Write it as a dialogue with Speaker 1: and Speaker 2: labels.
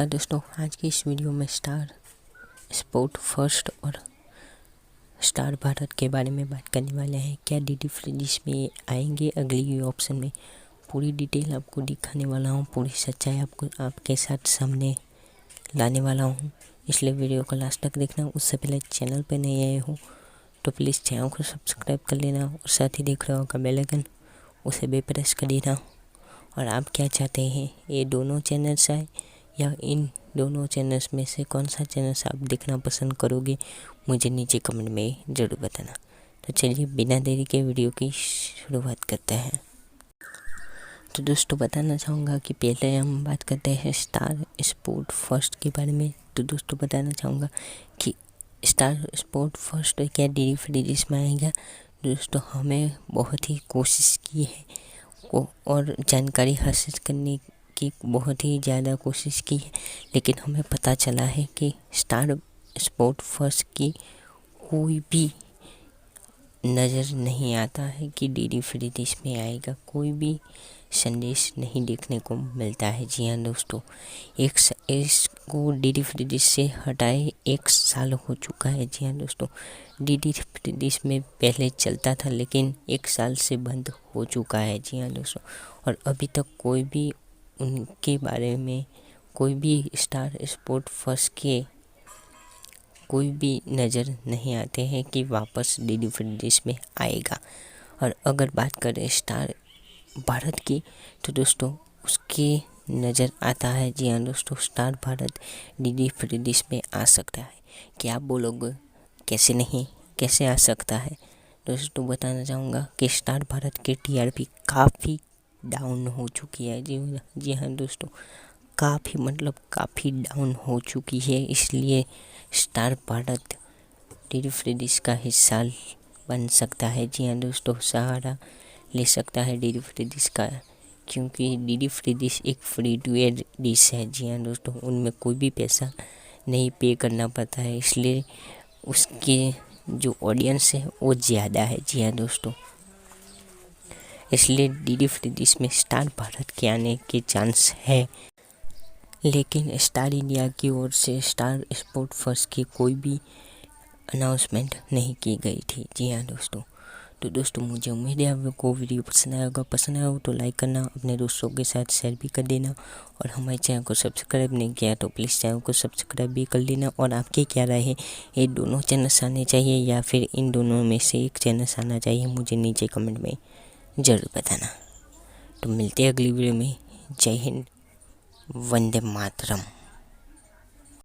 Speaker 1: नमस्कार दोस्तों, आज की इस वीडियो में स्टार स्पोर्ट फर्स्ट और स्टार भारत के बारे में बात करने वाले हैं। क्या डीडी फ्री डिश में आएंगे अगली ऑप्शन में, पूरी डिटेल आपको दिखाने वाला हूं, पूरी सच्चाई आपको आपके साथ सामने लाने वाला हूं, इसलिए वीडियो को लास्ट तक देखना। उससे पहले चैनल पर नहीं आए हो तो प्लीज़ चैनल को सब्सक्राइब कर लेना और साथ ही देख रहे हो का बेल आइकन उसे भी प्रेस कर देना। और आप क्या चाहते हैं, ये दोनों चैनल्स आए या इन दोनों चैनल्स में से कौन सा चैनल्स आप देखना पसंद करोगे, मुझे नीचे कमेंट में ज़रूर बताना। तो चलिए बिना देरी के वीडियो की शुरुआत करते हैं। तो दोस्तों बताना चाहूँगा कि पहले हम बात करते हैं स्टार स्पोर्ट फर्स्ट के बारे में। तो दोस्तों बताना चाहूँगा कि स्टार स्पोर्ट फर्स्ट क्या डीडी फ्री डिश में आएगा। दोस्तों हमें बहुत ही कोशिश की है और जानकारी हासिल करने की बहुत ही ज़्यादा कोशिश की है, लेकिन हमें पता चला है कि स्टार स्पोर्ट फर्स्ट की कोई भी नज़र नहीं आता है कि डीडी फ्री डिश में आएगा, कोई भी संदेश नहीं देखने को मिलता है। जी हाँ दोस्तों, इसको डीडी फ्री डिश से हटाए 1 साल हो चुका है। जी हाँ दोस्तों, डीडी फ्री डिश में पहले चलता था लेकिन 1 साल से बंद हो चुका है। जी हाँ दोस्तों, और अभी तक कोई भी उनके बारे में, कोई भी स्टार स्पोर्ट फर्स्ट के कोई भी नज़र नहीं आते हैं कि वापस डीडी फ्री डिश में आएगा। और अगर बात करें स्टार भारत की तो दोस्तों उसके नज़र आता है। जी हाँ दोस्तों, star Bharat DD free dish में आ सकता है। क्या आप बोलोगे कैसे नहीं, कैसे आ सकता है। दोस्तों बताना चाहूँगा कि स्टार भारत की टीआरपी काफ़ी डाउन हो चुकी है। जी हाँ दोस्तों, काफ़ी डाउन हो चुकी है, इसलिए star Bharat DD free dish का हिस्सा बन सकता है। जी हाँ दोस्तों, सहारा ले सकता है डीडी फ्री डिश का, क्योंकि डीडी फ्री डिश एक फ्री टू एयर डिश है। जी हाँ दोस्तों, उनमें कोई भी पैसा नहीं पे करना पड़ता है, इसलिए उसके जो ऑडियंस है वो ज़्यादा है। जी हाँ दोस्तों, इसलिए डीडी फ्री डिश में स्टार भारत के आने के चांस है, लेकिन स्टार इंडिया की ओर से स्टार स्पोर्ट फर्स्ट की कोई भी अनाउंसमेंट नहीं की गई थी। जी हाँ दोस्तों, तो दोस्तों मुझे उम्मीद है आपको वीडियो पसंद आया होगा। पसंद आया हो तो लाइक करना, अपने दोस्तों के साथ शेयर भी कर देना, और हमारे चैनल को सब्सक्राइब नहीं किया तो प्लीज़ चैनल को सब्सक्राइब भी कर लेना। और आपकी क्या राय है, ये दोनों चैनल्स आने चाहिए या फिर इन दोनों में से एक चैनल्स आना चाहिए, मुझे नीचे कमेंट में ज़रूर बताना। तो मिलते हैं अगली वीडियो में। जय हिंद, वंदे मातरम।